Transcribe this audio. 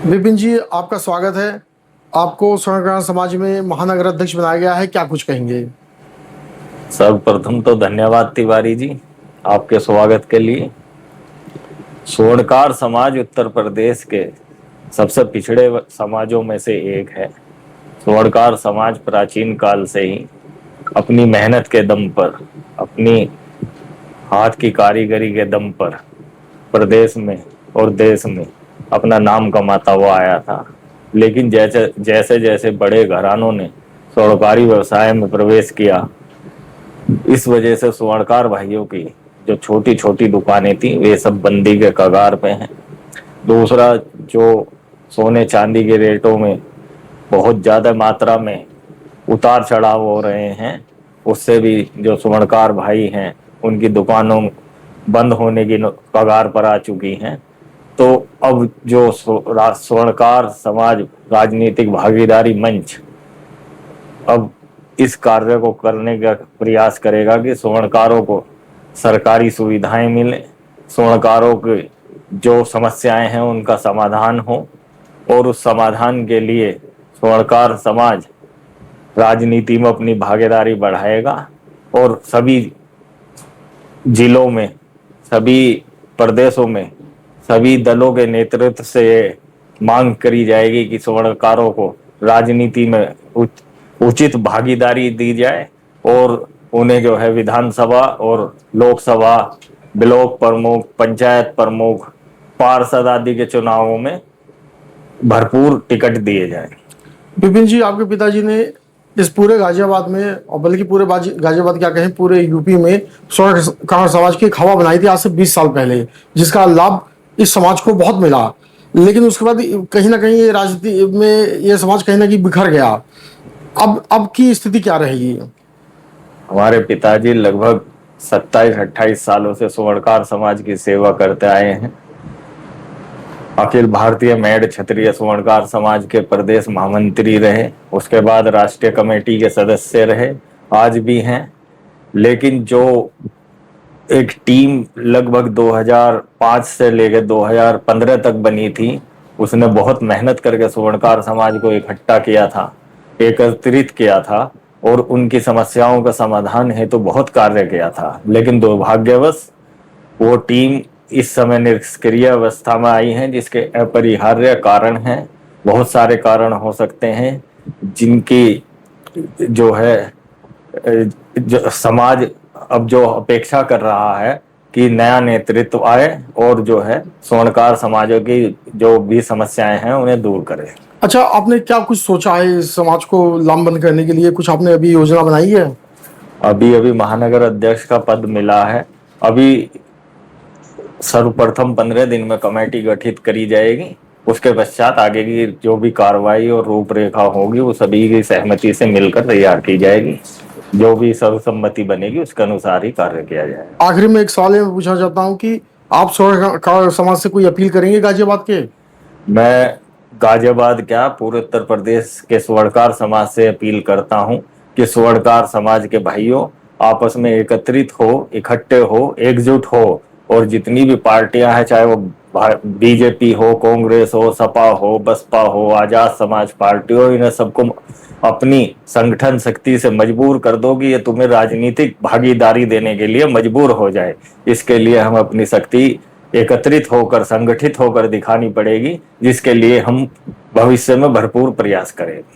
विपिन जी, आपका स्वागत है। आपको स्वर्णकार समाज में महानगर अध्यक्ष बनाया गया है, क्या कुछ कहेंगे? सर्वप्रथम तो धन्यवाद तिवारी जी, आपके स्वागत के लिए। स्वर्णकार समाज उत्तर प्रदेश के सबसे पिछड़े समाजों में से एक है। स्वर्णकार समाज प्राचीन काल से ही अपनी मेहनत के दम पर, अपनी हाथ की कारीगरी के दम पर प्रदेश में और देश में अपना नाम कमाता हुआ आया था। लेकिन जैसे जैसे जैसे बड़े घरानों ने स्वर्णकारी व्यवसाय में प्रवेश किया, इस वजह से स्वर्णकार भाइयों की जो छोटी छोटी दुकानें थी वे सब बंदी के कगार पे हैं। दूसरा, जो सोने चांदी के रेटों में बहुत ज्यादा मात्रा में उतार चढ़ाव हो रहे हैं, उससे भी जो स्वर्णकार भाई हैं उनकी दुकानों बंद होने की कगार पर आ चुकी हैं। तो अब जो स्वर्णकार समाज राजनीतिक भागीदारी मंच अब इस कार्य को करने का प्रयास करेगा कि स्वर्णकारों को सरकारी सुविधाएं मिले, स्वर्णकारों की जो समस्याएं हैं उनका समाधान हो, और उस समाधान के लिए स्वर्णकार समाज राजनीति में अपनी भागीदारी बढ़ाएगा और सभी जिलों में, सभी प्रदेशों में, सभी दलों के नेतृत्व से मांग करी जाएगी कि स्वर्णकारों को राजनीति में उचित भागीदारी दी जाए और उन्हें जो है विधानसभा और लोकसभा, ब्लॉक प्रमुख, पंचायत प्रमुख, पार्षद आदि के चुनावों में भरपूर टिकट दिए जाए। विपिन जी, आपके पिताजी ने इस पूरे गाजियाबाद में, और बल्कि पूरे गाजियाबाद क्या कहें, पूरे यूपी में स्वर्णकार समाज की एक हवा बनाई थी आज से 20 साल पहले, जिसका लाभ इस समाज को बहुत मिला। लेकिन उसके बाद कहीं ना कहीं ये राजनीति में ये समाज कहीं ना कहीं बिखर गया। अब की स्थिति क्या रहेगी? हमारे पिताजी लगभग 27-28 सालों से स्वर्णकार समाज की सेवा करते आए हैं। अखिल भारतीय मेड़ क्षत्रिय स्वर्णकार समाज के प्रदेश महामंत्री रहे, उसके बाद राष्ट्रीय कमेटी के सदस्य रहे, आज भी हैं। लेकिन जो एक टीम लगभग 2005 से लेकर 2015 तक बनी थी, उसने बहुत मेहनत करके स्वर्णकार समाज को इकट्ठा किया था, एकत्रित किया था और उनकी समस्याओं का समाधान हेतु बहुत कार्य किया था। लेकिन दुर्भाग्यवश वो टीम इस समय निष्क्रिय अवस्था में आई है, जिसके अपरिहार्य कारण हैं। बहुत सारे कारण हो सकते हैं जिनकी जो है जो समाज अब जो अपेक्षा कर रहा है कि नया नेतृत्व आए और जो है स्वर्णकार समाजों की जो भी समस्याएं हैं उन्हें दूर करे। अच्छा, आपने क्या कुछ सोचा है इस समाज को लामबंद करने के लिए? कुछ आपने अभी योजना बनाई है? अभी अभी महानगर अध्यक्ष का पद मिला है। अभी सर्वप्रथम 15 दिन में कमेटी गठित करी जाएगी। उसके पश्चात आगे की जो भी कार्रवाई और रूपरेखा होगी वो सभी की सहमति से मिलकर तैयार की जाएगी। जो भी सर्वसम्मति बनेगी उसके अनुसार ही कार्य किया जाएगा। आखिरी में एक सवाल ये पूछना चाहता हूँ कि आप स्वर्णकार समाज से कोई अपील करेंगे गाजियाबाद के? मैं गाजियाबाद क्या, पूरे उत्तर प्रदेश के स्वर्णकार समाज से अपील करता हूं कि स्वर्णकार समाज के भाइयों आपस में एकत्रित हो, इकट्ठे हो, एकजुट हो, और जितनी भी पार्टियां हैं, चाहे वो बीजेपी हो, कांग्रेस हो, सपा हो, बसपा हो, आजाद समाज पार्टी हो, इन्हें सबको अपनी संगठन शक्ति से मजबूर कर दो कि ये तुम्हें राजनीतिक भागीदारी देने के लिए मजबूर हो जाए। इसके लिए हम अपनी शक्ति एकत्रित होकर, संगठित होकर दिखानी पड़ेगी, जिसके लिए हम भविष्य में भरपूर प्रयास करें।